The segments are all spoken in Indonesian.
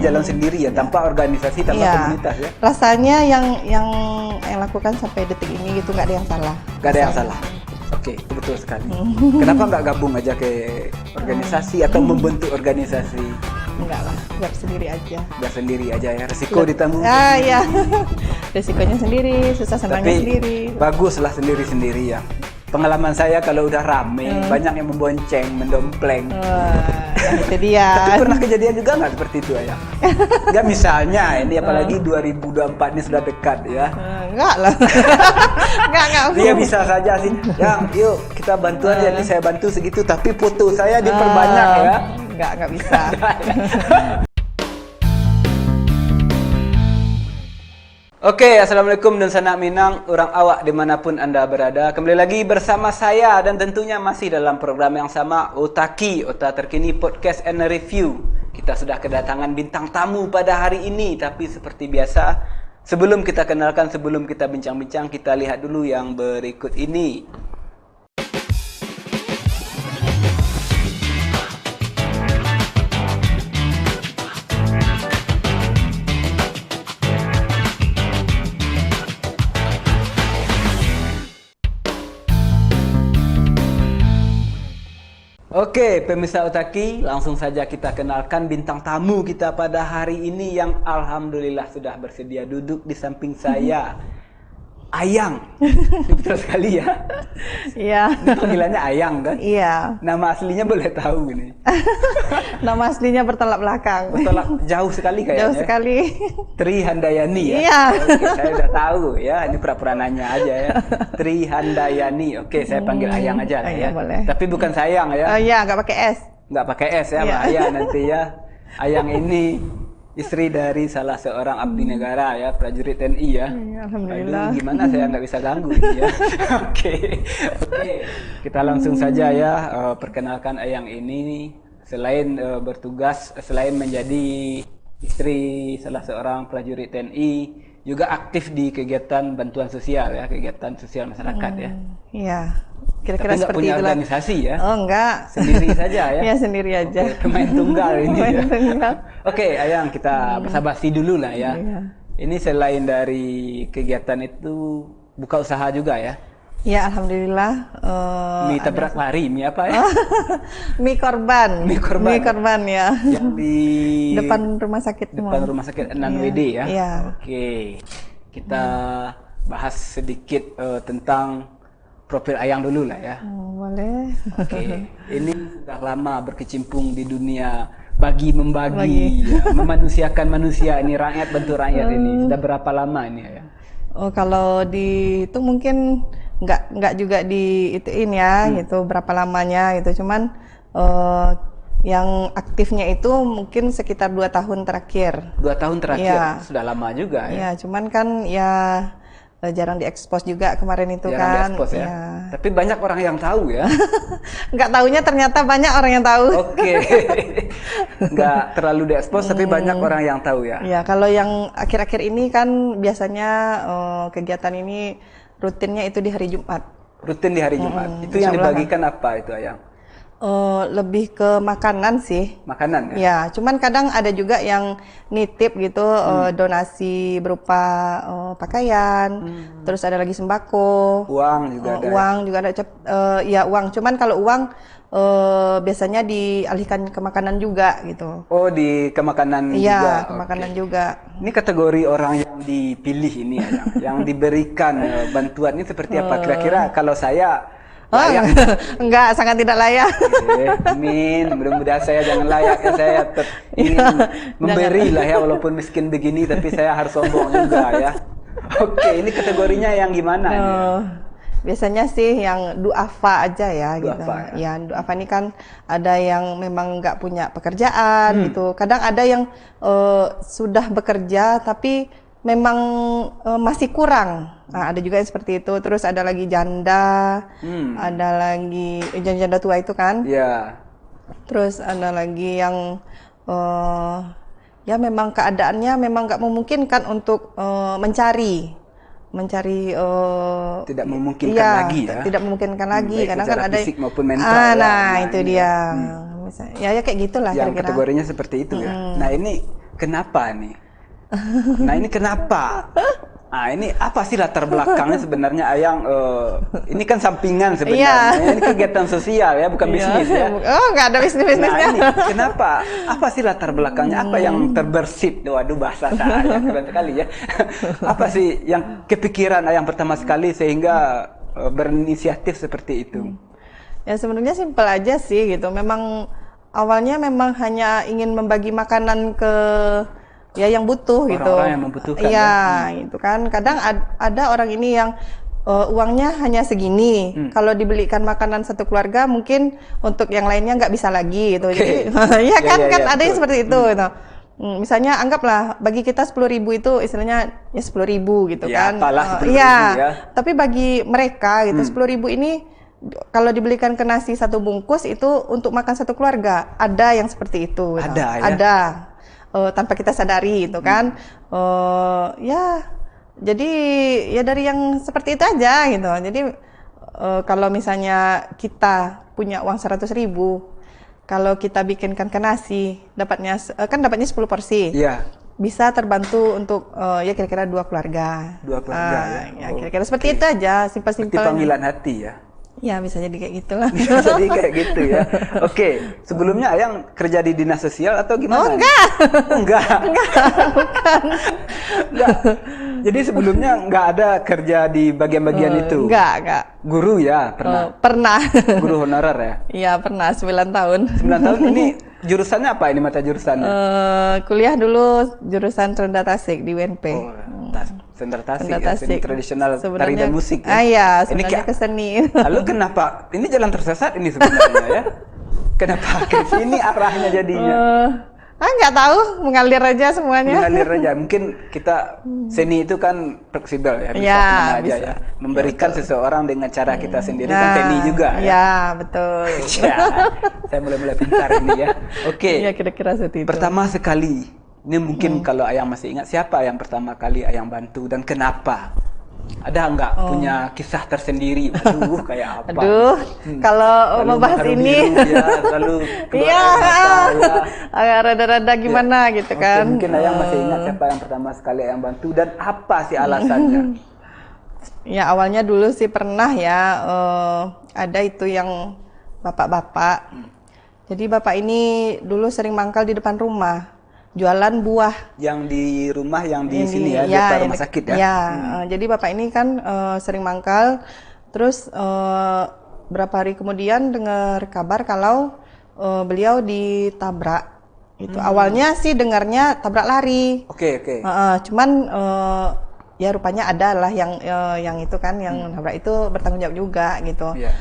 jalan sendiri ya, tanpa organisasi, tanpa komunitas ya. Rasanya yang lakukan sampai detik ini gitu nggak ada yang salah. Nggak ada yang salah. Oke, itu betul sekali. Kenapa nggak gabung aja ke organisasi atau membentuk organisasi? Enggak lah, biar sendiri aja. Biar sendiri aja ya, resiko ditanggung. Iya. Resikonya sendiri, susah senangnya sendiri. Bagus lah sendiri-sendiri ya. Pengalaman saya kalau udah rame, banyak yang membonceng, mendompleng. Itu dia. Tapi pernah kejadian juga nggak seperti itu, Ayang? Nggak, misalnya ini apalagi 2024 ini sudah dekat ya. Enggak lah. Enggak. Dia bisa saja sih, Yang, yuk kita bantuan ya, ini saya bantu segitu, tapi foto saya diperbanyak ya. Enggak bisa. Oke, Assalamualaikum dan sanak minang orang awak dimanapun Anda berada. Kembali lagi bersama saya dan tentunya masih dalam program yang sama, Otaki, Ota Terkini Podcast and Review. Kita sudah kedatangan bintang tamu pada hari ini, tapi seperti biasa, sebelum kita kenalkan, sebelum kita bincang-bincang, kita lihat dulu yang berikut ini. Oke, pemirsa Otaki, langsung saja kita kenalkan bintang tamu kita pada hari ini yang alhamdulillah sudah bersedia duduk di samping saya. Ayang. Betul sekali ya. Iya. Ini panggilannya Ayang kan? Iya. Nama aslinya boleh tahu ini. Nama aslinya bertolak belakang. Bertolak jauh sekali kayaknya. Jauh sekali. Tri Handayani ya? Iya. Oke, saya udah tahu ya. Ini pura-pura nanya aja ya. Tri Handayani. Oke, saya panggil Ayang aja lah ya. Boleh. Tapi bukan sayang ya. Oh iya, nggak pakai S. Nggak pakai S ya, bahaya nanti ya. Ayang ini istri dari salah seorang abdi negara ya, prajurit TNI ya. Alhamdulillah. Aduh, gimana saya nggak bisa ganggu ini ya. Oke. Kita langsung saja ya, perkenalkan Ayang ini selain bertugas, selain menjadi istri salah seorang prajurit TNI, juga aktif di kegiatan bantuan sosial ya, kegiatan sosial masyarakat ya. Iya. Kira-kira Tapi nggak seperti punya itulah. organisasi ya? Oh enggak. Sendiri saja ya? Iya, sendiri aja. Oke, pemain tunggal ini ya. Pemain tunggal. Oke, Ayang, kita basa-basi dulu lah ya. Iya. Ini selain dari kegiatan itu, buka usaha juga ya? Ya, alhamdulillah. Mie tabrak lari, mie apa ya? Mie korban. Mie korban. Mie korban ya. Yang di Depan rumah sakit. depan rumah sakit 6WD ya? Iya. Oke, kita bahas sedikit tentang profil Ayang dulu lah ya. Boleh. Oke, ini sudah lama berkecimpung di dunia membagi, ya, memanusiakan manusia ini, rakyat bantu rakyat ini. Sudah berapa lama ini ya? Oh, kalau di itu mungkin nggak juga di ituin ya, gitu berapa lamanya gitu. Cuman yang aktifnya itu mungkin sekitar 2 tahun terakhir. 2 tahun terakhir, Iya. sudah lama juga ya. Iya, cuman kan ya jarang diekspos juga kemarin itu Jarang kan. diekspos ya. Ya. Tapi banyak orang yang tahu ya. Nggak taunya ternyata banyak orang yang tahu. Oke. Nggak terlalu diekspos tapi banyak orang yang tahu ya. Ya, kalau yang akhir-akhir ini kan biasanya kegiatan ini rutinnya itu di hari Jumat. Rutin di hari Jumat. Itu yang dibagikan apa itu, Ayang? Lebih ke makanan sih. Makanan ya? Ya, cuman kadang ada juga yang nitip gitu, donasi berupa pakaian, terus ada lagi sembako, Uang juga ada. uang juga ada, ya uang. Cuman kalau uang biasanya dialihkan ke makanan juga gitu. Oh, ke makanan juga. Iya, ke Oke. makanan juga. Ini kategori orang yang dipilih ini ya, yang diberikan bantuan ini seperti apa? Kira-kira kalau saya layak. Enggak, sangat tidak layak. Amin, mudah-mudahan saya jangan layak ya, saya ingin memberi lah ya, walaupun miskin begini tapi saya harus sombong juga ya. Oke, ini kategorinya yang gimana ini? Biasanya sih yang duafa aja ya gitu. Duafa, Ya, duafa ini kan ada yang memang nggak punya pekerjaan gitu. Kadang ada yang sudah bekerja tapi memang masih kurang. Nah, ada juga yang seperti itu. Terus ada lagi janda, ada lagi janda tua itu kan. Ya. Terus ada lagi yang ya memang keadaannya memang nggak memungkinkan untuk mencari Tidak memungkinkan iya, lagi ya. tidak memungkinkan lagi Baik karena kan secara ada fisik maupun mental ya. nah itu ini dia. Misalnya, ya kayak gitulah yang kira-kira. kategorinya seperti itu ya. Nah, ini kenapa nih? Nah ini kenapa? Nah ini apa sih latar belakangnya sebenarnya Ayang? Ini kan sampingan sebenarnya. Ini kegiatan sosial ya, bukan bisnis ya. Oh, nggak ada bisnisnya. Nah ini kenapa? Apa sih latar belakangnya? Apa yang terbersit? Waduh bahasa saya keren sekali ya. Apa sih yang kepikiran Ayang pertama sekali sehingga berinisiatif seperti itu? Ya sebenarnya simpel aja sih gitu. Memang awalnya memang hanya ingin membagi makanan ke ya yang butuh gitu. Orang-orang yang membutuhkan. Ya, itu kan. Kadang ada orang ini yang uangnya hanya segini. Kalau dibelikan makanan satu keluarga mungkin untuk yang lainnya nggak bisa lagi gitu. Okay. Jadi ya kan Ya, ada yang betul. seperti itu gitu. Misalnya anggaplah bagi kita 10.000 itu istilahnya ya 10.000 gitu Ya, kan. apalah 10.000 Iya. ya. Tapi bagi mereka gitu 10.000 ini kalau dibelikan ke nasi satu bungkus itu untuk makan satu keluarga. Ada yang seperti itu. Gitu. Ada ya? Ada. Tanpa kita sadari itu kan. Ya jadi ya dari yang seperti itu aja gitu. Jadi kalau misalnya kita punya uang 100.000, kalau kita bikinkan ke nasi dapatnya 10 porsi. Iya. Bisa terbantu untuk ya kira-kira 2 keluarga. 2 keluarga ya kira-kira seperti itu aja, Seperti simpel-simpel. panggilan hati ya. Ya bisa jadi kayak gitulah. Jadi kayak gitu ya. Oke, sebelumnya Ayang kerja di dinas sosial atau gimana? Oh enggak. Enggak. Bukan. Enggak. Jadi sebelumnya enggak ada kerja di bagian-bagian itu. Enggak. Guru ya, pernah. Pernah. Guru honorer ya. Iya, pernah 9 tahun. 9 tahun ini jurusannya apa ini mata jurusannya? Kuliah dulu jurusan Senda Tasik di UNP. Oh, Senda Tasik Senda ya, seni Tasik. tradisional tari Sebenarnya- dan musik ya. Iya, Ini sebenarnya ke seni. Lalu kenapa? Ini jalan tersesat ini sebenarnya ya. Kenapa ke sini arahnya jadinya? Nggak tahu, mengalir aja semuanya. Mengalir aja. Mungkin kita seni itu kan fleksibel ya, bisa Ya, kemana aja bisa. ya. Memberikan seseorang dengan cara kita sendiri kan Nah, seni juga ya. Ya, betul. Ya, saya mulai pintar ini ya. Oke. Iya, kira-kira seperti itu. Pertama sekali, ini mungkin kalau Ayang masih ingat siapa yang pertama kali Ayang bantu dan kenapa? Ada nggak punya kisah tersendiri? Aduh, kayak apa? Aduh, kalau Lalu membahas haru ini, biru, ya, lalu keluar iya, air mata, ya. agak rada-rada gimana gitu Oke, kan. mungkin Ayang masih ingat siapa yang pertama sekali Ayang bantu dan apa sih alasannya? Ya awalnya dulu sih pernah ya, ada itu yang bapak-bapak. Jadi bapak ini dulu sering mangkal di depan rumah, jualan buah. Yang di rumah yang di sini ya, Ya, depan yang rumah sakit ya? Ya, jadi bapak ini kan sering mangkal, terus berapa hari kemudian dengar kabar kalau beliau ditabrak. Itu awalnya sih dengarnya tabrak lari. Oke. Cuman ya rupanya ada lah yang itu kan yang nabrak itu bertanggung jawab juga gitu. Iya.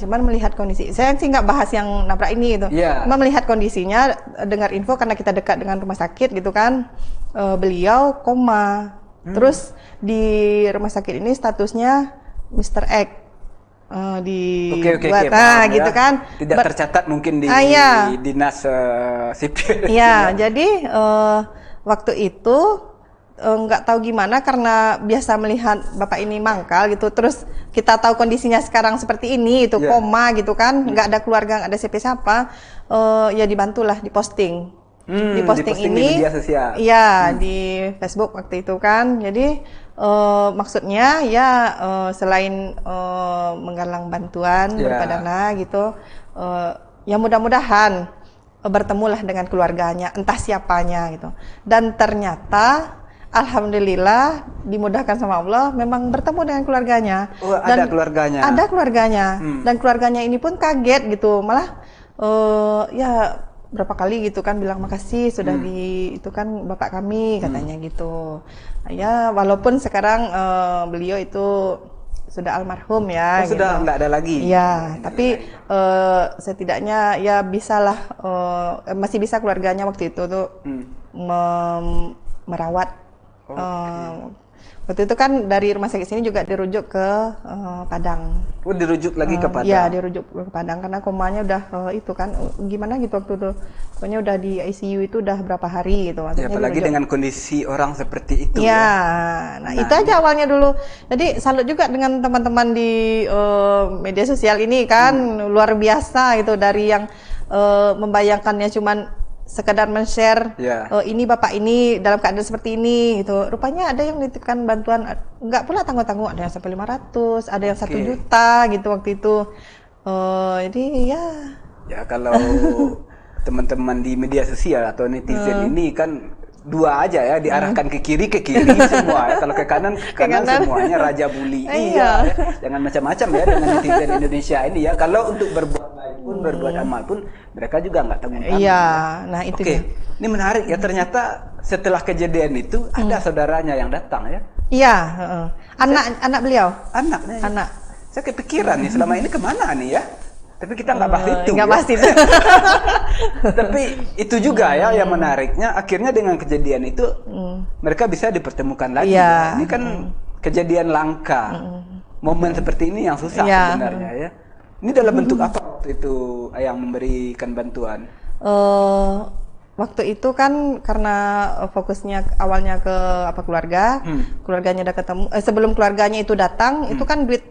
Cuman melihat kondisi, saya sih nggak bahas yang nabrak ini gitu. Iya. Cuma melihat kondisinya, dengar info karena kita dekat dengan rumah sakit gitu kan, beliau koma. Terus di rumah sakit ini statusnya Mr. X. Oke, Buat, paham ya. gitu kan. Tidak tercatat mungkin di Iya. dinas sipil. Iya, jadi waktu itu nggak tahu gimana karena biasa melihat bapak ini mangkal gitu, terus kita tahu kondisinya sekarang seperti ini, itu Yeah. koma gitu kan, nggak ada keluarga, nggak ada siapa-siapa, ya dibantulah diposting. Diposting diposting ini, di media sosial. Iya di Facebook waktu itu kan, jadi maksudnya ya selain menggalang bantuan Yeah. berupa dana gitu, ya mudah-mudahan bertemulah dengan keluarganya, entah siapanya gitu. Dan ternyata alhamdulillah dimudahkan sama Allah, memang bertemu dengan keluarganya. Oh, ada keluarganya. Ada keluarganya. Dan keluarganya ini pun kaget gitu, malah ya berapa kali gitu kan bilang makasih sudah itu kan bapak kami katanya gitu. Ya walaupun sekarang beliau itu sudah almarhum ya. Oh, sudah gitu. nggak ada lagi. Iya, tapi setidaknya ya bisalah masih bisa keluarganya waktu itu tuh merawat. Waktu itu kan dari rumah sakit sini juga dirujuk ke Padang. Oh, dirujuk lagi ke Padang. Iya, dirujuk ke Padang karena komanya udah itu kan gimana gitu waktu itu. Pokoknya udah di ICU itu udah berapa hari gitu. Ya, apalagi dengan kondisi orang seperti itu. Ya, nah itu aja awalnya dulu. Jadi salut juga dengan teman-teman di media sosial ini kan luar biasa gitu, dari yang membayangkannya cuman sekedar men-share Ya. ini bapak ini dalam keadaan seperti ini gitu. Rupanya ada yang menitipkan bantuan nggak pula tanggung-tanggung, ada yang sampai 500, ada yang 1 juta gitu waktu itu. Jadi ya. Ya kalau teman-teman di media sosial atau netizen ini kan dua aja ya, diarahkan ke kiri semua ya. Kalau ke kanan semuanya raja bully. Iya. Ya. Jangan macam-macam ya dengan netizen Indonesia ini ya. Kalau untuk berbuat baik pun, berbuat amal pun mereka juga nggak tanggung-tanggung. Iya, Ya. nah itu Oke. Ini menarik ya, ternyata setelah kejadian itu ada saudaranya yang datang ya. Iya, anak beliau. Anaknya. Anak. Saya kepikiran nih selama ini kemana nih ya. Tapi kita nggak bahas itu. Nggak ya. bahas itu. Tapi itu juga ya yang menariknya. Akhirnya dengan kejadian itu mereka bisa dipertemukan lagi. Iya. Ya. Ini kan kejadian langka. Momen seperti ini yang susah sebenarnya ya. Ini dalam bentuk apa waktu itu Ayang memberikan bantuan? Waktu itu kan karena fokusnya awalnya ke keluarga, keluarganya udah ketemu. Sebelum keluarganya itu datang, itu kan duit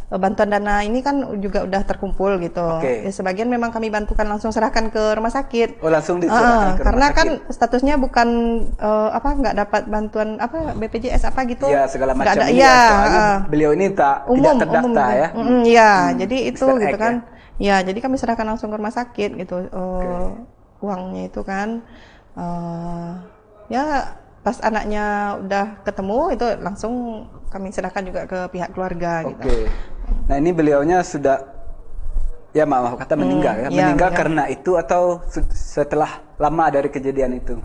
bantuan dana ini kan juga udah terkumpul gitu. Ya, sebagian memang kami bantukan langsung serahkan ke rumah sakit. Oh, langsung diserahkan ke karena rumah sakit. kan statusnya bukan nggak dapat bantuan BPJS apa gitu. Ya segala macam. Nggak ada, soalnya beliau ini tidak terdaftar ya. Iya, jadi itu Mr. gitu Egg, kan. Ya, jadi kami serahkan langsung ke rumah sakit gitu. Uangnya itu kan. Ya pas anaknya udah ketemu itu langsung kami serahkan juga ke pihak keluarga gitu. Nah ini beliaunya sudah ya maaf kata meninggal ya. Meninggal karena itu atau setelah lama dari kejadian itu?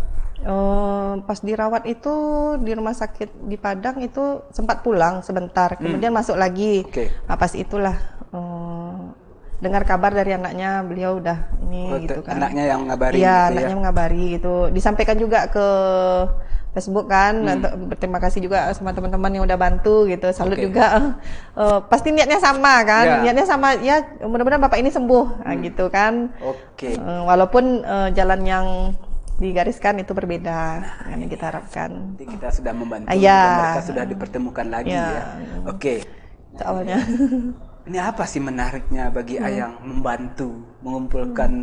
Pas dirawat itu di rumah sakit di Padang itu sempat pulang sebentar, kemudian masuk lagi. Nah, pas itulah dengar kabar dari anaknya, beliau udah ini gitu kan. Anaknya yang ngabari. Iya, anaknya mengabari gitu. Disampaikan juga ke Facebook kan, berterima kasih juga sama teman-teman yang udah bantu gitu, salut juga. Pasti niatnya sama kan, niatnya sama ya, mudah-mudahan bapak ini sembuh, nah, gitu kan. Walaupun jalan yang digariskan itu berbeda, yang kita harapkan. Jadi kita sudah membantu, dan mereka sudah dipertemukan lagi ya. Awalnya. Ini apa sih menariknya bagi Ayang membantu, mengumpulkan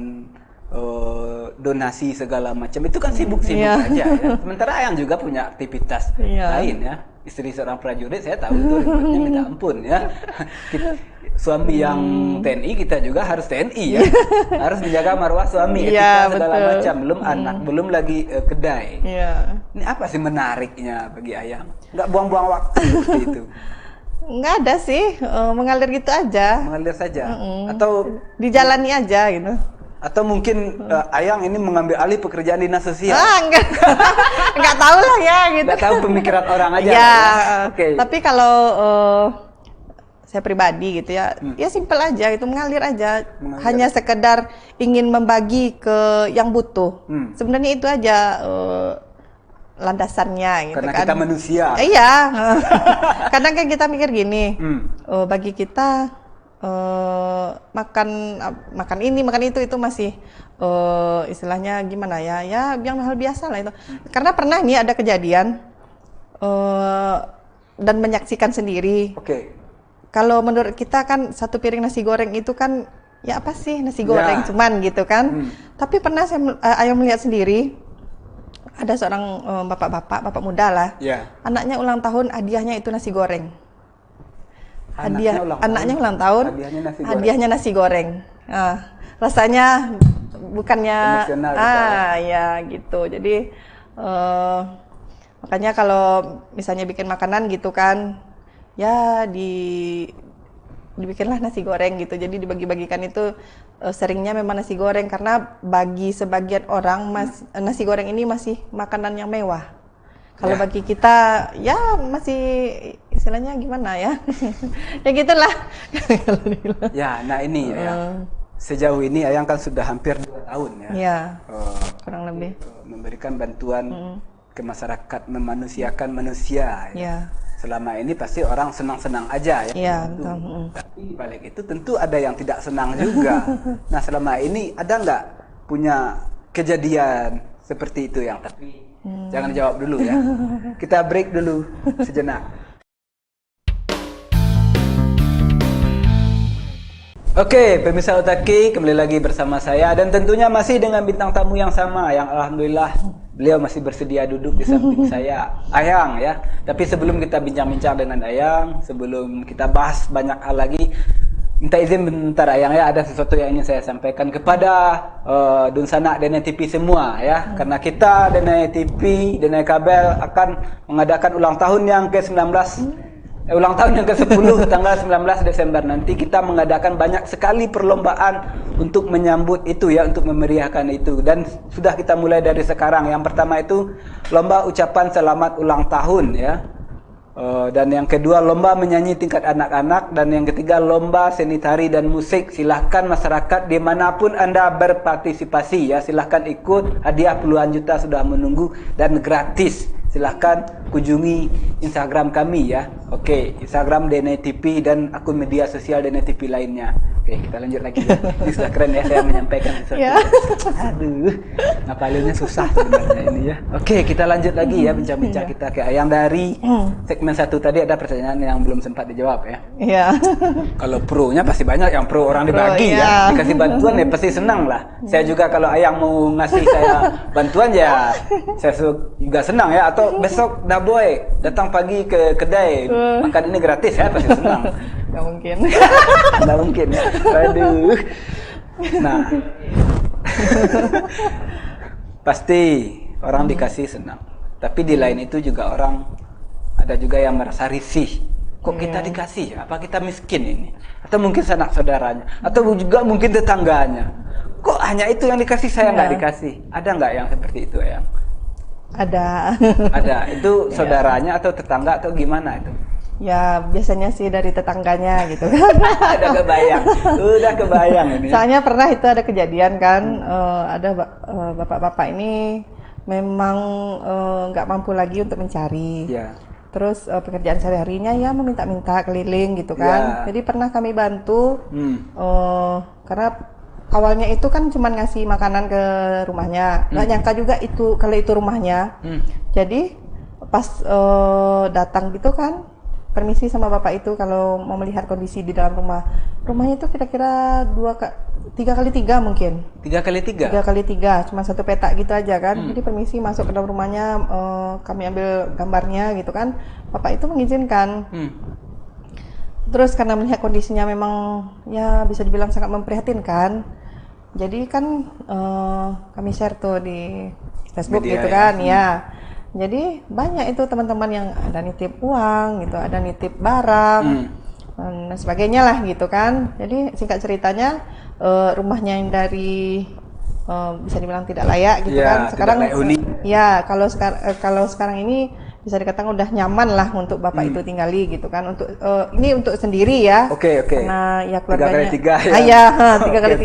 donasi segala macam, itu kan sibuk-sibuk aja ya. Sementara Ayang juga punya aktivitas lain ya. Istri seorang prajurit saya tahu itu ribetnya minta ampun ya. Suami yang TNI kita juga harus TNI ya. Harus menjaga marwah suami, etika segala macam, belum anak, belum lagi kedai. Ini apa sih menariknya bagi Ayang? Nggak buang-buang waktu seperti itu. Nggak ada sih, mengalir gitu aja. Mengalir saja. Atau dijalani aja gitu. Atau mungkin Ayang ini mengambil alih pekerjaan dinas sosial? Enggak. Enggak tahu lah ya gitu. Enggak tahu pemikiran orang aja. Ya. Tapi kalau saya pribadi gitu ya, ya simpel aja itu, mengalir aja. Hanya sekedar ingin membagi ke yang butuh. Sebenarnya itu aja landasannya gitu. Karena kan. Kita manusia. Iya. Kadang kan kita mikir gini, bagi kita makan ini makan itu masih istilahnya gimana ya yang hal biasa lah itu. Karena pernah nih ada kejadian dan menyaksikan sendiri. Kalau menurut kita kan satu piring nasi goreng itu kan ya apa sih nasi goreng cuman gitu kan. Tapi pernah Ayang melihat sendiri ada seorang bapak muda lah. Anaknya ulang tahun, hadiahnya itu nasi goreng. Anaknya ulang tahun, hadiahnya nasi goreng. Rasanya bukannya ya gitu. Jadi makanya kalau misalnya bikin makanan gitu kan, ya dibikinlah nasi goreng gitu. Jadi dibagi-bagikan itu seringnya memang nasi goreng, karena bagi sebagian orang nasi goreng ini masih makanan yang mewah. Kalau bagi kita ya masih istilahnya gimana ya, ya gitulah. Ya, nah ini ya. Sejauh ini Ayang kan sudah hampir 2 tahun ya. Iya. Kurang lebih. Memberikan bantuan ke masyarakat, memanusiakan manusia. Ya. Selama ini pasti orang senang-senang aja ya. Iya, betul. Tapi di balik itu tentu ada yang tidak senang juga. Nah, selama ini ada nggak punya kejadian seperti itu yang tapi jangan jawab dulu ya. Kita break dulu sejenak. Oke, pemirsa Otaki, kembali lagi bersama saya dan tentunya masih dengan bintang tamu yang sama yang alhamdulillah beliau masih bersedia duduk di samping saya, Ayang ya. Tapi sebelum kita bincang-bincang dengan Ayang, sebelum kita bahas banyak hal lagi, minta izin bentar Ayang ya, ada sesuatu yang ingin saya sampaikan kepada Dunsanak Denai TV semua ya. Karena kita Denai TV, Denai Kabel akan mengadakan ulang tahun yang ke-19 ulang tahun yang ke-10 tanggal 19 Desember nanti. Kita mengadakan banyak sekali perlombaan untuk menyambut itu ya, untuk memeriahkan itu, dan sudah kita mulai dari sekarang. Yang pertama itu lomba ucapan selamat ulang tahun ya, dan yang kedua lomba menyanyi tingkat anak-anak, dan yang ketiga lomba seni tari dan musik. Silahkan masyarakat dimanapun Anda berpartisipasi ya, silahkan ikut, hadiah puluhan juta sudah menunggu dan gratis. Silahkan kunjungi Instagram kami ya. Oke, Instagram Denai TV dan akun media sosial Denai TV lainnya. Oke, kita lanjut lagi ya. Ini sudah keren ya saya menyampaikan sesuatu. Ya. Aduh, ngapalinnya susah sebenarnya ini ya. Oke, kita lanjut lagi ya bincang-bincang kita ke Ayang. Dari segmen 1 tadi ada pertanyaan yang belum sempat dijawab ya. Iya. Kalau pro-nya pasti banyak, yang pro orang dibagi ya. Dikasih bantuan ya pasti senang lah. Saya juga kalau Ayang mau ngasih saya bantuan ya saya juga senang ya. Atau besok dah boy datang pagi ke kedai makan ini gratis ya, pasti senang. Nggak mungkin. Nggak mungkin ya. Aduh. Nah, pasti orang dikasih senang. Tapi di lain itu juga orang ada juga yang merasa risih. Kok kita dikasih? Apa kita miskin ini? Atau mungkin sanak saudaranya? Atau juga mungkin tetangganya? Kok hanya itu yang dikasih, saya nggak dikasih? Ada nggak yang seperti itu ya? Ada. Ada. Itu saudaranya atau tetangga atau gimana itu? Ya biasanya sih dari tetangganya gitu kan. Udah kebayang ini. Soalnya pernah itu ada kejadian kan, ada bapak-bapak ini memang nggak mampu lagi untuk mencari. Ya. Terus pekerjaan sehari-harinya ya meminta-minta keliling gitu kan. Jadi pernah kami bantu, karena awalnya itu kan cuma ngasih makanan ke rumahnya, nggak nyangka juga itu kalau itu rumahnya. Jadi pas datang gitu kan, permisi sama bapak itu kalau mau melihat kondisi di dalam rumah. Rumahnya itu kira-kira 3x3 mungkin. 3x3? 3x3, cuma satu petak gitu aja kan. Jadi permisi masuk ke dalam rumahnya, kami ambil gambarnya gitu kan. Bapak itu mengizinkan. Terus karena melihat kondisinya memang ya bisa dibilang sangat memprihatinkan, jadi kan kami share tuh di Facebook media gitu kan ya. Jadi banyak itu teman-teman yang ada nitip uang gitu, ada nitip barang dan sebagainya lah gitu kan. Jadi singkat ceritanya rumahnya yang dari bisa dibilang tidak layak gitu kan. Sekarang ya kalau sekarang ini bisa dikatakan udah nyaman lah untuk bapak itu tinggali gitu kan. Untuk ini untuk sendiri ya. Oke. Karena ya keluarganya 3x3 ya. 3x3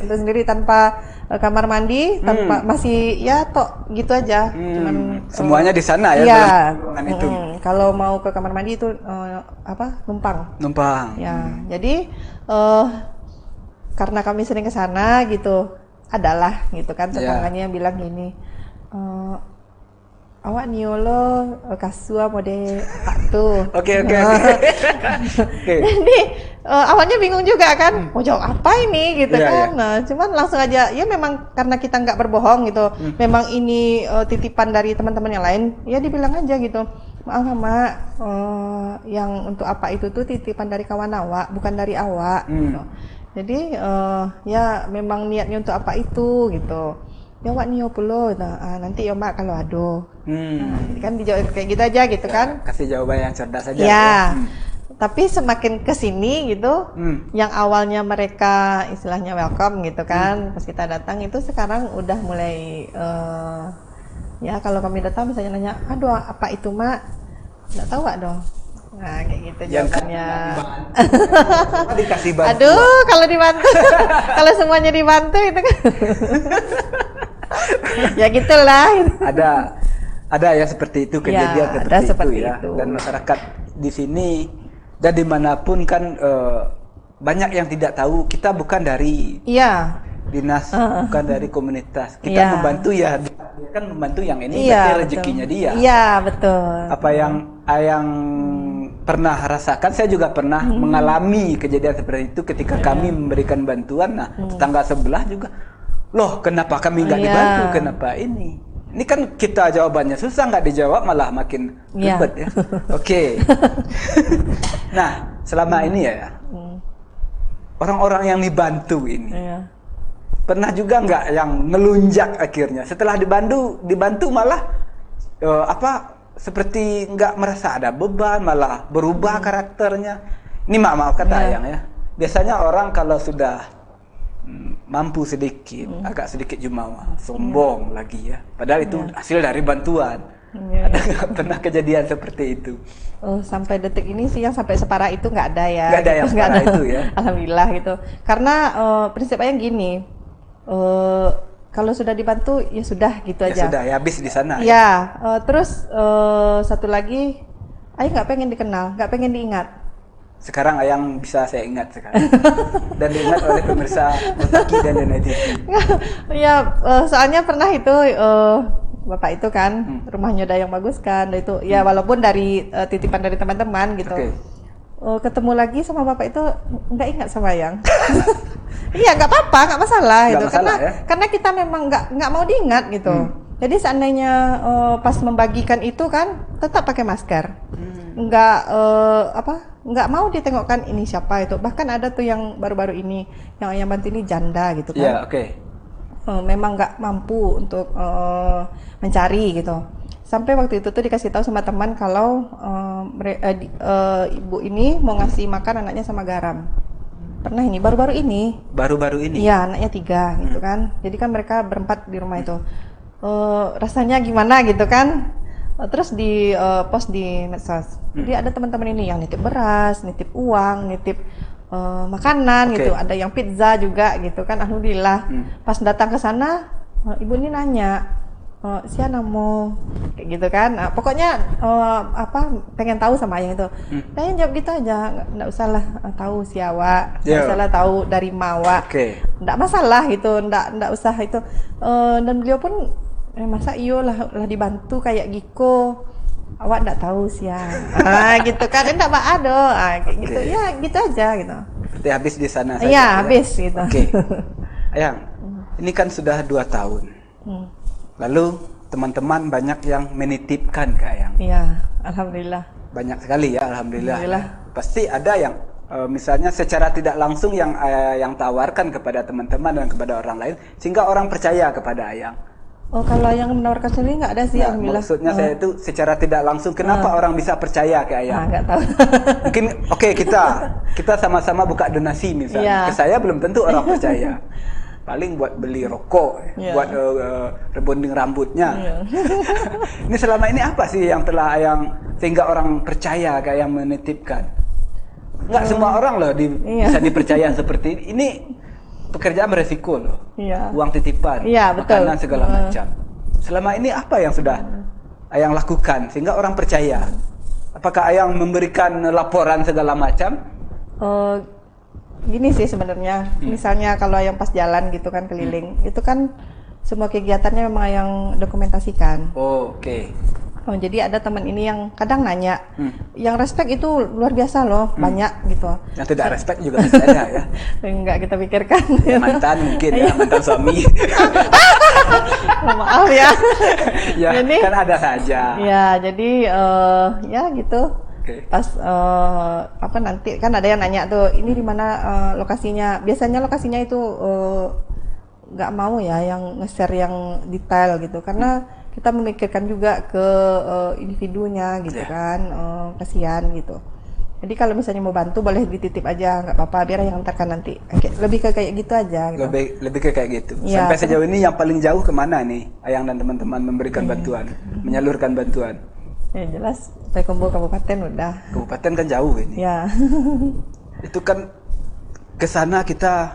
untuk sendiri tanpa kamar mandi, tanpa masih ya tok gitu aja. Cuman semuanya di sana ya. Iya. Itu. Kalau mau ke kamar mandi itu numpang. Ya. Jadi karena kami sering ke sana gitu, adalah gitu kan tetangganya bilang gini, awak niolo kasua mode apa tuh. Oke. Jadi awalnya bingung juga kan, mau jawab apa ini gitu kan. Nah, cuman langsung aja ya, memang karena kita nggak berbohong gitu. Memang ini titipan dari teman-teman yang lain, ya dibilang aja gitu. Maaf Mak, yang untuk apa itu tuh titipan dari kawan awak, bukan dari awak gitu. Jadi ya memang niatnya untuk apa itu gitu. Ya wak nih pulo, nanti ya Mak kalau ado. Kan dijawab kayak gitu aja gitu kan. Kasih jawaban yang cerdas saja. Ya. Tapi semakin kesini gitu, yang awalnya mereka istilahnya welcome gitu kan, pas kita datang itu sekarang udah mulai ya kalau kami datang misalnya nanya, aduh apa itu Mak? Nggak tahu Wak dong. Nah kayak gitu jawabannya. Dikasih bantu. Aduh kalau dibantu, kalau semuanya dibantu itu kan. Ya gitulah. Ada ya seperti itu kejadian ya, seperti itu ya. Dan masyarakat di sini dan dimanapun kan banyak yang tidak tahu kita bukan dari dinas, bukan dari komunitas. Kita membantu ya, dia kan membantu yang ini berarti rezekinya dia. Iya betul. Apa yang Ayang pernah rasakan, saya juga pernah mengalami kejadian seperti itu ketika kami memberikan bantuan. Nah, tetangga sebelah juga, loh kenapa kami nggak dibantu, kenapa ini? Ini kan kita jawabannya susah, nggak dijawab malah makin ribet ya. Oke. Nah, selama ini ya, orang-orang yang dibantu ini, pernah juga nggak yang ngelunjak akhirnya setelah dibantu malah seperti nggak merasa ada beban, malah berubah karakternya. Ini maaf kata Ayang ya. Biasanya orang kalau sudah mampu sedikit, agak sedikit jumawa, sombong lagi ya. Padahal itu hasil dari bantuan. Ada nggak pernah kejadian seperti itu? Oh, sampai detik ini sih yang sampai separah itu nggak ada ya. Nggak ada yang separah itu ya. Alhamdulillah gitu. Karena prinsipnya gini, kalau sudah dibantu ya sudah gitu Ya aja. sudah ya, habis di sana. Ya, terus satu lagi, Ayah nggak pengen dikenal, nggak pengen diingat. Sekarang Ayang bisa saya ingat sekarang. Dan diingat oleh pemirsa Utaki dan Denai TV. Ya, soalnya pernah itu bapak itu kan rumahnya udah yang bagus kan, itu ya walaupun dari titipan dari teman-teman gitu. Ketemu lagi sama bapak itu nggak ingat sama Ayang. Iya, nggak apa-apa, nggak masalah Nggak itu masalah, karena kita memang nggak mau diingat gitu. Jadi seandainya pas membagikan itu kan tetap pakai masker, nggak mau ditengokkan ini siapa itu. Bahkan ada tuh yang baru-baru ini yang Ayang bantu ini janda gitu kan. Iya, oke. Memang nggak mampu untuk mencari gitu. Sampai waktu itu tuh dikasih tahu sama teman kalau ibu ini mau ngasih makan anaknya sama garam. Pernah ini baru-baru ini. Baru-baru ini. Iya, anaknya 3 gitu kan. Jadi kan mereka berempat di rumah itu. Rasanya gimana gitu kan? Terus di post di medsos. Jadi ada teman-teman ini yang nitip beras, nitip uang, nitip makanan gitu. Ada yang pizza juga gitu kan. Alhamdulillah. Pas datang ke sana, ibu ini nanya, siapa mau kayak gitu kan. Pokoknya pengen tahu sama Ayang itu. Ayang jawab gitu aja, nggak usah lah tahu siapa, nggak usah lah tahu dari mawa, nggak masalah gitu, nggak usah itu. Dan beliau pun masa iyo lah dibantu kayak Giko, awak nggak tahu siapa, gitu kan, nggak ada, kayak gitu ya, gitu aja gitu. Berarti habis di sana saja. Iya, habis gitu. Ayang, ini kan sudah 2 tahun. Lalu teman-teman banyak yang menitipkan ke Ayang. Iya, alhamdulillah. Banyak sekali ya, alhamdulillah. Pasti ada yang misalnya secara tidak langsung yang tawarkan kepada teman-teman dan kepada orang lain sehingga orang percaya kepada Ayang. Oh, kalau yang menawarkan sendiri nggak ada sih, alhamdulillah. Maksudnya saya itu secara tidak langsung kenapa orang bisa percaya ke Ayang? Nggak tahu. Mungkin kita sama-sama buka donasi misalnya. Ke saya belum tentu orang percaya. Paling buat beli rokok, buat rebonding rambutnya. Ini selama ini apa sih yang telah Ayang sehingga orang percaya ke Ayang menitipkan? Nggak semua orang loh bisa dipercaya seperti ini. Ini pekerjaan beresiko loh. Uang titipan, makanan segala macam. Selama ini apa yang sudah Ayang lakukan sehingga orang percaya? Apakah Ayang memberikan laporan segala macam? Gini sih sebenarnya, misalnya kalau yang pas jalan gitu kan keliling, itu kan semua kegiatannya memang yang dokumentasikan. Jadi ada teman ini yang kadang nanya, yang respect itu luar biasa loh, banyak gitu. Yang tidak respect juga masih ada ya? Enggak kita pikirkan. Mantan mungkin ya, mantan suami. Maaf ya. Ya jadi, kan ada saja. Ya jadi ya gitu. Pas nanti kan ada yang nanya tuh, ini di mana lokasinya? Biasanya lokasinya itu nggak mau ya yang nge-share yang detail gitu, karena kita memikirkan juga ke individunya gitu kan, kasihan gitu. Jadi kalau misalnya mau bantu boleh dititip aja, nggak apa-apa, biar yang antarkan nanti. Lebih ke kayak gitu aja. Gitu. Lebih ke kayak gitu. Ya, sampai sejauh ini yang paling jauh kemana nih Ayang dan teman-teman memberikan bantuan, menyalurkan bantuan? Ya jelas, Payakumbuh kabupaten udah. Kabupaten kan jauh ini. Ya. Itu kan ke sana kita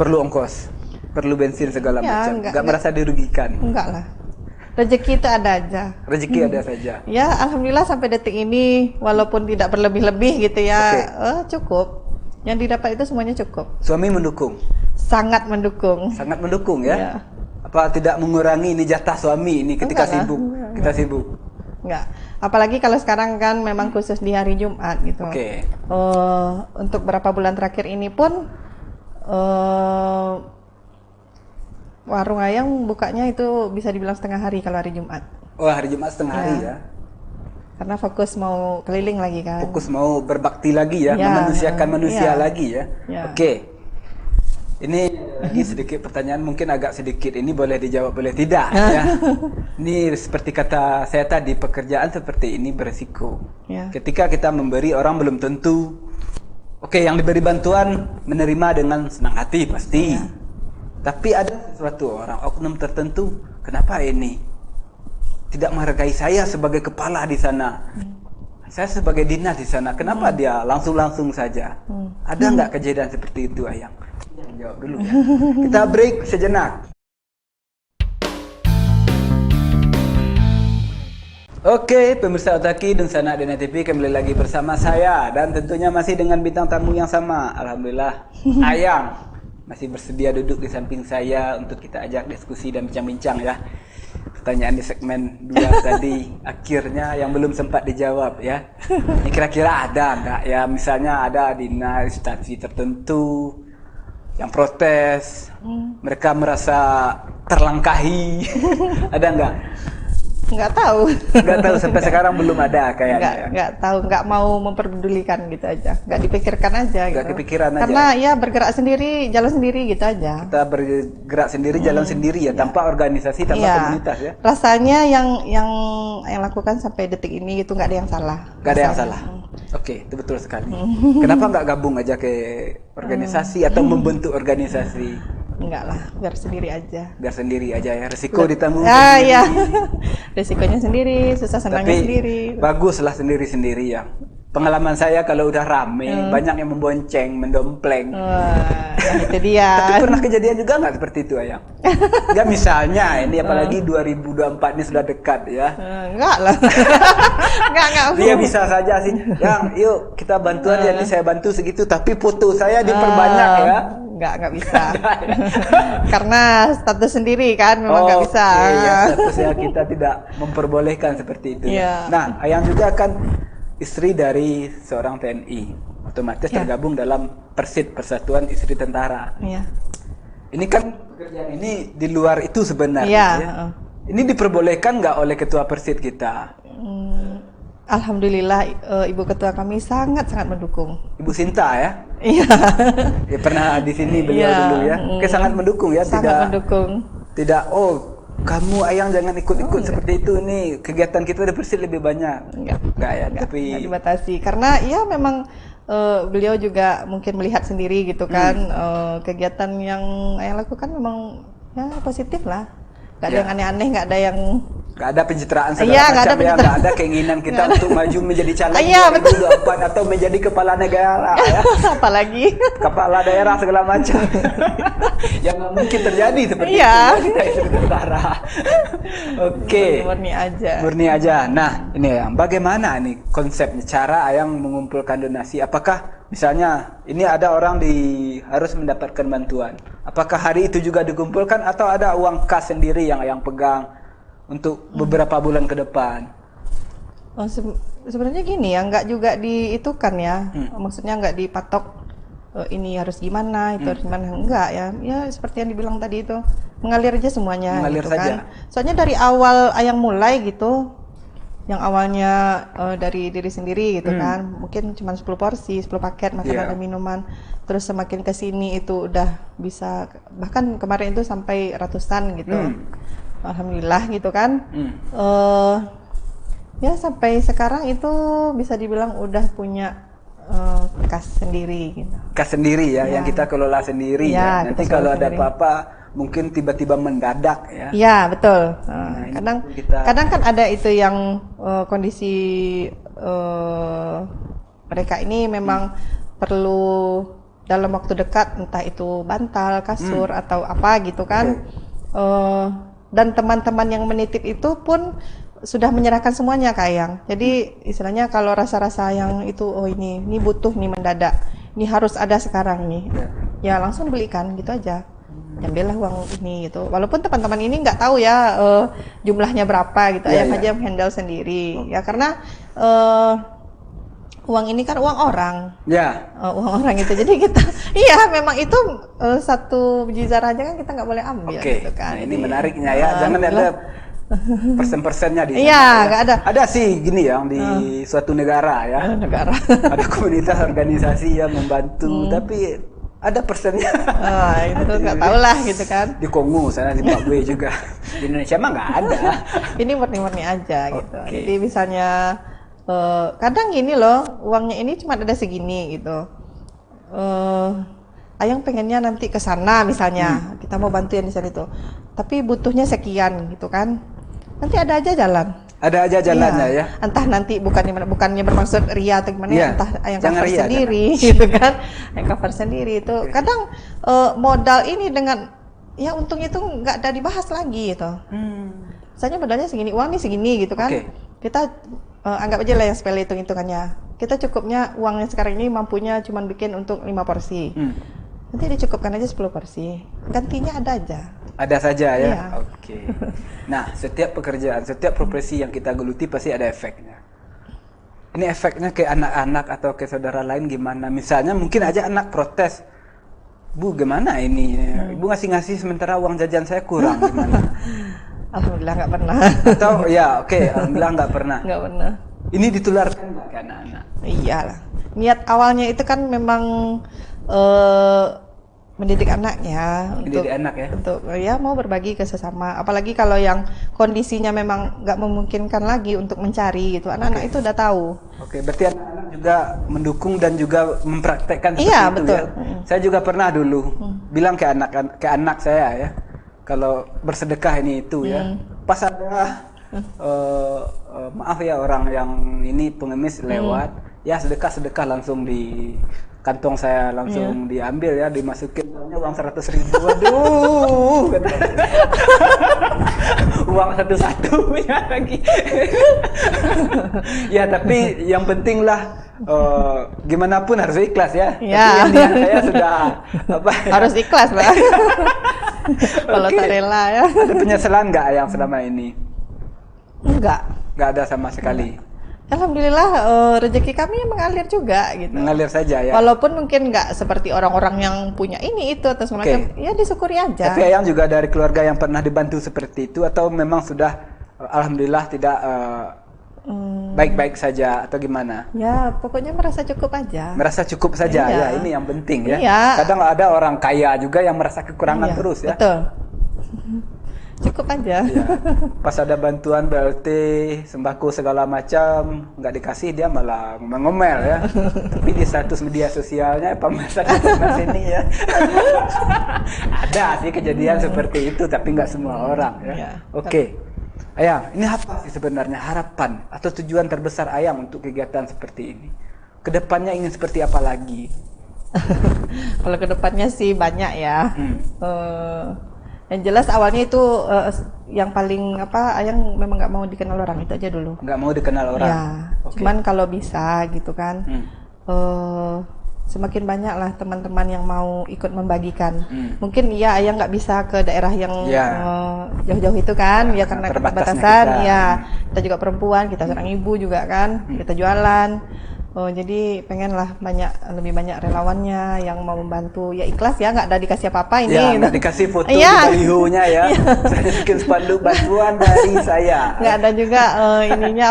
perlu ongkos, perlu bensin segala macam. Enggak merasa dirugikan. Enggak lah. Rezeki itu ada aja. Rezeki ada saja. Ya, alhamdulillah sampai detik ini walaupun tidak berlebih-lebih gitu ya, cukup. Yang didapat itu semuanya cukup. Suami mendukung. Sangat mendukung. Sangat mendukung ya. Apa tidak mengurangi ini jatah suami ini ketika sibuk? Kita sibuk. Enggak. Apalagi kalau sekarang kan memang khusus di hari Jumat gitu. Oke. Untuk beberapa bulan terakhir ini pun warung ayam bukanya itu bisa dibilang setengah hari kalau hari Jumat. Oh, hari Jumat setengah hari ya. Karena fokus mau keliling lagi kan. Fokus mau berbakti lagi ya, Ya, memanusiakan manusia ya. lagi ya. Ya. Oke. Ini lagi sedikit pertanyaan, mungkin agak sedikit, ini boleh dijawab boleh tidak ya. Ini seperti kata saya tadi, pekerjaan seperti ini beresiko. Ya. Ketika kita memberi, orang belum tentu oke, yang diberi bantuan menerima dengan senang hati pasti. Ya. Tapi ada sesuatu orang oknum tertentu, kenapa ini tidak menghargai saya sebagai kepala di sana? Saya sebagai dinas di sana, kenapa dia langsung saja? Ada nggak kejadian seperti itu, Ayang? Jawab dulu ya. Kita break sejenak. Oke, pemirsa Otaki dan Sanak Dena TV kembali lagi bersama saya dan tentunya masih dengan bintang tamu yang sama. Alhamdulillah, Ayang masih bersedia duduk di samping saya untuk kita ajak diskusi dan bincang-bincang ya. Pertanyaan di segmen 2 tadi akhirnya yang belum sempat dijawab ya. Ini kira-kira ada nggak ya, misalnya ada dinas instansi tertentu yang protes, mereka merasa terlangkahi, ada nggak? Nggak tahu. Nggak tahu, sampai sekarang belum ada kayaknya. Nggak tahu, nggak mau memperdulikan gitu aja, nggak dipikirkan aja. Nggak gitu. kepikiran aja. Karena ya bergerak sendiri, jalan sendiri gitu aja. Kita bergerak sendiri, jalan sendiri ya, tanpa organisasi, tanpa komunitas ya. Rasanya yang lakukan sampai detik ini gitu nggak ada yang salah. Nggak ada yang salah. Oke, itu betul sekali. Kenapa nggak gabung aja ke organisasi atau membentuk organisasi? Enggak lah, biar sendiri aja. Biar sendiri aja ya, resiko ditanggung Ah sendiri. iya, resikonya sendiri, susah senangnya Tapi sendiri. baguslah sendiri-sendiri ya. Pengalaman saya kalau udah rame, banyak yang membonceng, mendompleng. Wah, nah itu dia. Tapi pernah kejadian juga nggak seperti itu, Ayang? Nggak, misalnya ini apalagi 2024 ini sudah dekat ya. Enggak lah. Enggak. Dia bisa saja sih, Yang, yuk kita bantuan ya, ini saya bantu segitu, tapi foto saya diperbanyak ya. Enggak bisa. Karena status sendiri kan memang nggak bisa. Ya, statusnya kita tidak memperbolehkan seperti itu. Iya. Nah, Ayang juga kan istri dari seorang TNI, otomatis tergabung dalam Persid, Persatuan Istri Tentara. Iya. Ini kan pekerjaan ini di luar itu sebenarnya. Iya. Ya. Ini diperbolehkan nggak oleh Ketua Persid kita? Alhamdulillah Ibu Ketua kami sangat mendukung. Ibu Sinta ya? Iya. Ya pernah di sini beliau Iya. dulu ya. Oke, sangat mendukung ya, Sangat mendukung. Tidak, oh kamu Ayang jangan ikut-ikut seperti itu, nih kegiatan kita di Persid lebih banyak. Enggak ya, tapi Nggak dibatasi karena ya memang beliau juga mungkin melihat sendiri gitu kan kegiatan yang Ayang lakukan memang ya positif lah, nggak ada yang aneh-aneh, nggak ada yang nggak ada pencitraan segala Iya, nggak ada macam ya, pencitraan. nggak ada keinginan kita untuk maju menjadi caleg Iya, 2024 atau menjadi kepala negara ya, apalagi kepala daerah segala macam. Yang nggak mungkin terjadi seperti Iya. itu ya, kita istri tentara. Oke. murni aja. Murni aja. Nah, ini Ayang, bagaimana nih konsepnya, cara Ayang mengumpulkan donasi? Apakah misalnya ini ada orang harus mendapatkan bantuan, apakah hari itu juga dikumpulkan atau ada uang kas sendiri yang Ayang pegang untuk beberapa bulan ke depan? Oh, sebenarnya gini ya, nggak juga diitukan ya, maksudnya nggak dipatok ini harus gimana, itu harus gimana, enggak ya, ya seperti yang dibilang tadi itu mengalir aja semuanya. Mengalir gitu saja. Kan. Soalnya dari awal Ayang mulai gitu, yang awalnya dari diri sendiri gitu kan, mungkin cuma 10 porsi, 10 paket makanan dan minuman, terus semakin ke sini itu udah bisa, bahkan kemarin itu sampai ratusan gitu. Alhamdulillah gitu kan. Ya sampai sekarang itu bisa dibilang udah punya kas sendiri gitu. Kas sendiri ya, yang kita kelola sendiri ya. Ya, Nanti kita kalau kelola ada sendiri. apa-apa mungkin tiba-tiba mendadak ya. Iya betul. ini Kadang kita- kadang kan ada itu yang kondisi mereka ini memang perlu dalam waktu dekat, entah itu bantal, kasur atau apa gitu kan. Dan teman-teman yang menitip itu pun sudah menyerahkan semuanya ke Ayang. Jadi istilahnya kalau rasa-rasa yang itu, oh ini butuh nih mendadak, ini harus ada sekarang nih, ya langsung belikan gitu aja. ambillah uang ini gitu. Walaupun teman-teman ini nggak tahu ya jumlahnya berapa gitu, ayang aja yang handle sendiri. Ya karena uang ini kan uang orang. Ya. Uang orang itu. Jadi kita, iya memang itu satu biji zarah aja kan kita nggak boleh ambil gitu kan. Nah, ini menariknya ya. Jangan ada persen-persennya di sana. Iya, nggak ada. Ada sih gini yang di suatu negara ya. Negara. Ada komunitas organisasi yang membantu, tapi ada persennya. Itu nggak tahu lah gitu kan. Di Kongo sana, di Zimbabwe juga. Di Indonesia mah nggak ada. Ini murni-murni aja gitu. Jadi misalnya kadang gini loh, uangnya ini cuma ada segini gitu. Ayang pengennya nanti ke sana misalnya, kita mau bantu yang di sana itu. Tapi butuhnya sekian gitu kan. Nanti ada aja jalan. Ada aja jalannya ya. Entah nanti bukannya bermaksud ria atau gimana ya, entah yang cover ria, sendiri gitu kan. Yang cover sendiri itu. Kadang modal ini dengan ya untungnya itu nggak ada dibahas lagi gitu. Misalnya modalnya segini, uang nih segini gitu kan. Kita anggap aja lah yang sepele hitung-hitungannya. Kita cukupnya uangnya sekarang ini mampunya cuma bikin untuk 5 porsi. Nanti dicukupkan aja 10 porsi. Gantinya ada aja. Ada saja ya. Iya. Nah, setiap pekerjaan, setiap profesi yang kita geluti pasti ada efeknya. Ini efeknya ke anak-anak atau ke saudara lain gimana? Misalnya mungkin aja anak protes. Bu, gimana ini? Ibu ngasih-ngasih sementara uang jajan saya kurang, gimana? Alhamdulillah nggak pernah. Atau ya alhamdulillah nggak pernah. Nggak pernah. Ini ditularkan nggak ke anak-anak? Iyalah. Niat awalnya itu kan memang mendidik anak ya. Mendidik anak ya. Untuk ya mau berbagi ke sesama. Apalagi kalau yang kondisinya memang nggak memungkinkan lagi untuk mencari gitu. Anak-anak itu udah tahu. Berarti anak-anak juga mendukung dan juga mempraktekkan seperti iya, itu betul. ya. Saya juga pernah dulu bilang ke anak saya ya. Kalau bersedekah ini itu ya, pas ada maaf ya orang yang ini pengemis lewat, ya sedekah langsung di kantong saya langsung diambil ya, dimasukin uang 100.000. Waduh, uang satu-satunya lagi. Ya tapi yang penting lah gimana pun harus ikhlas ya. Ya. Tapi saya sudah apa? Harus ikhlas lah. Kalau tak rela ya. Ada penyesalan nggak yang selama ini? Enggak. Nggak ada sama sekali. Alhamdulillah rezeki kami mengalir juga gitu. Mengalir saja ya. Walaupun mungkin nggak seperti orang-orang yang punya ini itu atau semacam, ya disyukuri aja. Tapi Ayang juga dari keluarga yang pernah dibantu seperti itu atau memang sudah alhamdulillah tidak baik-baik saja atau gimana? Ya pokoknya merasa cukup aja. Merasa cukup saja Iya. ya, ini yang penting ya. Iya. Kadang ada orang kaya juga yang merasa kekurangan terus ya. Betul. Cukup aja. Ya. Pas ada bantuan BLT, sembako segala macam nggak dikasih, dia malah mengomel ya. Tapi di status media sosialnya pamer sana sini ya. Ada sih kejadian seperti itu, tapi nggak semua orang ya. Iya. Oke. Ayang, ini apa sih sebenarnya harapan atau tujuan terbesar Ayang untuk kegiatan seperti ini? Kedepannya ingin seperti apa lagi? Kalau kedepannya sih banyak ya. Yang jelas awalnya itu yang paling Ayang memang nggak mau dikenal orang, itu aja dulu. Nggak mau dikenal orang. Ya, cuman kalau bisa gitu kan, semakin banyak lah teman-teman yang mau ikut membagikan. Mungkin ya Ayang nggak bisa ke daerah yang jauh-jauh itu kan, ya karena keterbatasan. Ya, kita juga perempuan, kita seorang ibu juga kan, kita jualan. Jadi pengenlah lebih banyak relawannya yang mau membantu, ya ikhlas ya, nggak ada dikasih apa-apa ini. Ya, nggak dikasih foto di balihonya ya. Saya bikin spanduk bantuan dari saya. Nggak ada juga ininya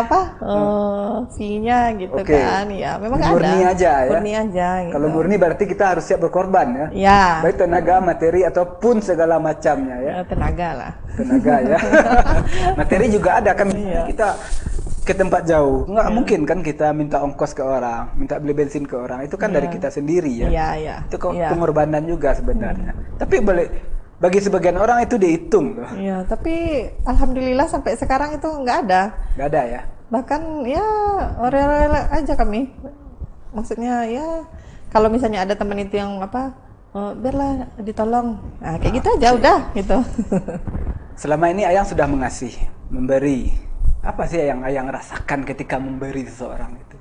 fee-nya gitu kan. Ya memang nggak ada. Murni aja ya. Murni aja. Gitu. Kalau murni berarti kita harus siap berkorban ya. Ya. Baik tenaga, materi ataupun segala macamnya ya. Tenaga lah. Tenaga ya. Materi juga ada kan. Kita ke tempat jauh, nggak mungkin kan kita minta ongkos ke orang, minta beli bensin ke orang, itu kan dari kita sendiri ya. Iya. Itu pengorbanan juga sebenarnya. Tapi bagi sebagian orang itu dihitung loh. Iya, tapi alhamdulillah sampai sekarang itu nggak ada. Nggak ada ya. Bahkan ya rela-rela aja kami. Maksudnya ya kalau misalnya ada teman itu yang biarlah ditolong, nah kayak gitu aja udah gitu. Selama ini Ayang sudah mengasih, memberi. Apa sih yang Ayang rasakan ketika memberi seseorang itu?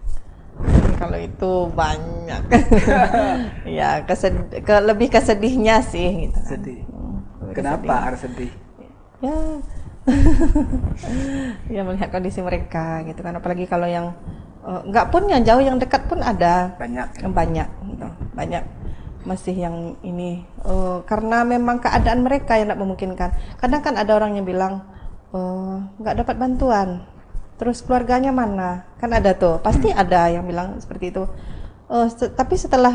Kalau itu banyak. Ya, lebih kesedihnya sih gitu. Sedih. Kenapa harus sedih? Ya, ya melihat kondisi mereka gitu kan. Apalagi kalau yang nggak pun yang jauh, yang dekat pun ada. Banyak gitu. Banyak masih yang ini karena memang keadaan mereka yang tidak memungkinkan. Kadang kan ada orang yang bilang nggak dapat bantuan, terus keluarganya mana? Kan ada tuh, pasti ada yang bilang seperti itu. Tapi setelah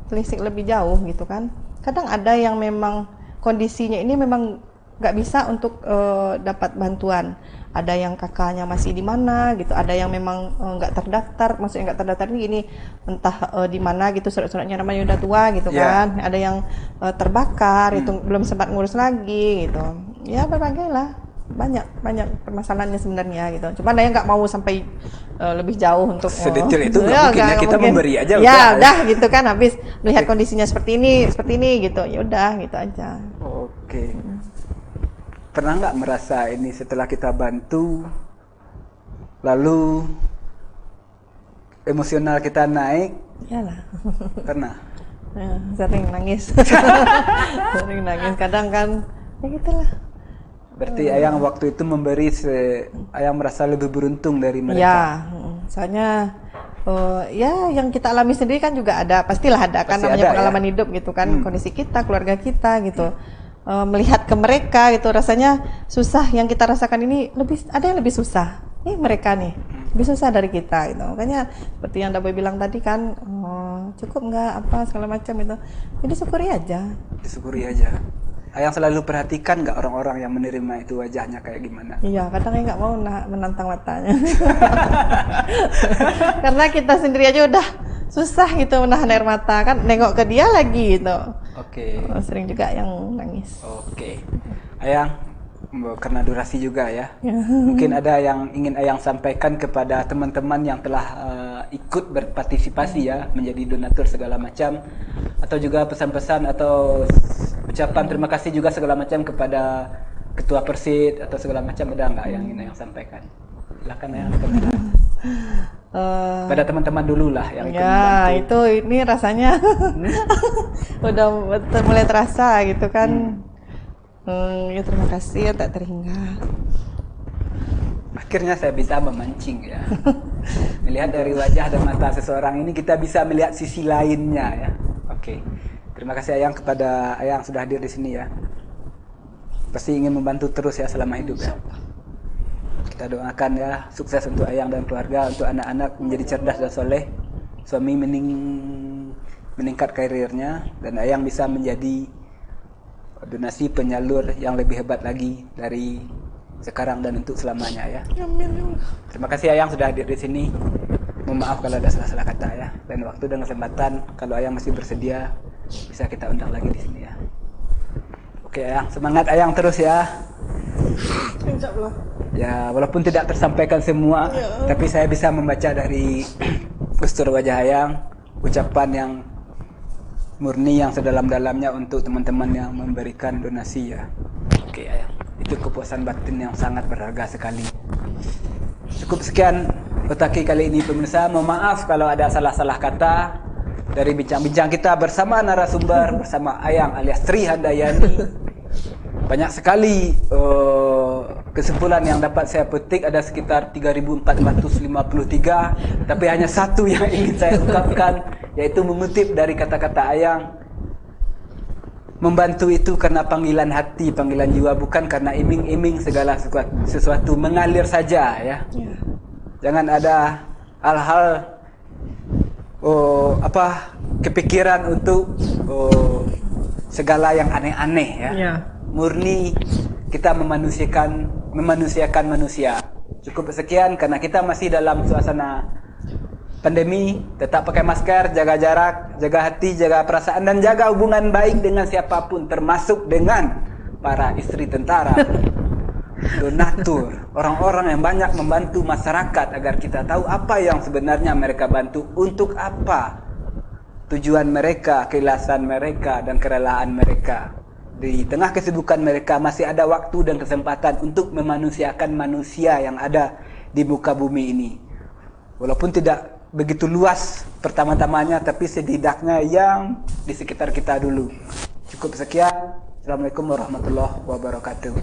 telisik lebih jauh gitu kan, kadang ada yang memang kondisinya ini memang nggak bisa untuk dapat bantuan. Ada yang kakaknya masih di mana gitu, ada yang memang nggak terdaftar, maksudnya nggak terdaftar ini entah di mana gitu, surat-suratnya namanya udah tua gitu kan. Ada yang terbakar itu belum sempat ngurus lagi gitu. Ya berbagai lah, banyak permasalahannya sebenarnya gitu. Cuma ada yang nggak mau sampai lebih jauh untuk sedetail itu nggak mungkin ya, kita mungkin memberi aja udah gitu kan, habis melihat kondisinya seperti ini gitu, ya udah gitu aja. Oke. Pernah nggak merasa ini setelah kita bantu, lalu emosional kita naik? Iyalah. Pernah? Ya, sering nangis. Sering nangis, kadang kan, ya gitulah. Berarti Ayang waktu itu memberi, Ayang merasa lebih beruntung dari mereka? Ya, soalnya ya yang kita alami sendiri kan juga ada, pastilah ada kan, namanya pengalaman hidup gitu kan, kondisi kita, keluarga kita gitu. Melihat ke mereka gitu, rasanya susah yang kita rasakan ini ada yang lebih susah. Mereka nih lebih susah dari kita gitu. Makanya seperti yang Daboy bilang tadi kan, cukup nggak apa segala macam itu. Jadi syukuri aja. Disyukuri aja. Ayang selalu perhatikan nggak orang-orang yang menerima itu wajahnya kayak gimana? Iya, kadang nggak mau menantang matanya. Karena kita sendiri aja udah susah gitu menahan air mata kan, nengok ke dia lagi gitu. Oke. Sering juga yang nangis. Oke. Ayang, karena durasi juga ya. Mungkin ada yang ingin Ayang sampaikan kepada teman-teman yang telah ikut berpartisipasi ya, menjadi donatur segala macam, atau juga pesan-pesan atau ucapan terima kasih juga segala macam kepada ketua Persid atau segala macam, ada nggak yang ingin Ayang sampaikan? Silakan Ayang. Pada teman-teman dulu lah yang ya itu ini rasanya udah mulai terasa gitu kan. Ya terima kasih ya, tak terhingga. Akhirnya saya bisa memancing ya. Melihat dari wajah dan mata seseorang ini kita bisa melihat sisi lainnya ya. Oke. Terima kasih Ayang kepada Ayang sudah hadir di sini ya. Pasti ingin membantu terus ya selama hidup ya. Kita doakan ya sukses untuk Ayang dan keluarga, untuk anak-anak menjadi cerdas dan soleh, suami meningkat karirnya, dan Ayang bisa menjadi donasi penyalur yang lebih hebat lagi dari sekarang dan untuk selamanya ya. Amin. Terima kasih Ayang sudah hadir di sini. Mohon maaf kalau ada salah-salah kata ya. Dan waktu dan kesempatan kalau Ayang masih bersedia bisa kita undang lagi di sini ya. Oke Ayang, semangat Ayang terus ya. Insyaallah. Ya, walaupun tidak tersampaikan semua, tapi saya bisa membaca dari postur wajah Ayang, ucapan yang murni yang sedalam-dalamnya untuk teman-teman yang memberikan donasi ya. Oke Ayang, itu kepuasan batin yang sangat berharga sekali. Cukup sekian Otaki kali ini pemirsa. Mohon maaf kalau ada salah-salah kata dari bincang-bincang kita bersama narasumber, bersama Ayang alias Tri Handayani. Banyak sekali kesimpulan yang dapat saya petik, ada sekitar 3.453, tapi hanya satu yang ingin saya ungkapkan, yaitu mengutip dari kata-kata Ayang, membantu itu karena panggilan hati, panggilan jiwa, bukan karena iming-iming segala sesuatu mengalir saja ya. Jangan ada hal-hal kepikiran untuk segala yang aneh-aneh ya. Murni kita memanusiakan manusia. Cukup sekian karena kita masih dalam suasana pandemi. Tetap pakai masker, jaga jarak, jaga hati, jaga perasaan, dan jaga hubungan baik dengan siapapun, termasuk dengan para istri tentara, donatur, orang-orang yang banyak membantu masyarakat agar kita tahu apa yang sebenarnya mereka bantu, untuk apa tujuan mereka, keikhlasan mereka, dan kerelaan mereka. Di tengah kesibukan mereka masih ada waktu dan kesempatan untuk memanusiakan manusia yang ada di muka bumi ini. Walaupun tidak begitu luas pertama-tamanya, tapi setidaknya yang di sekitar kita dulu. Cukup sekian. Assalamualaikum warahmatullahi wabarakatuh.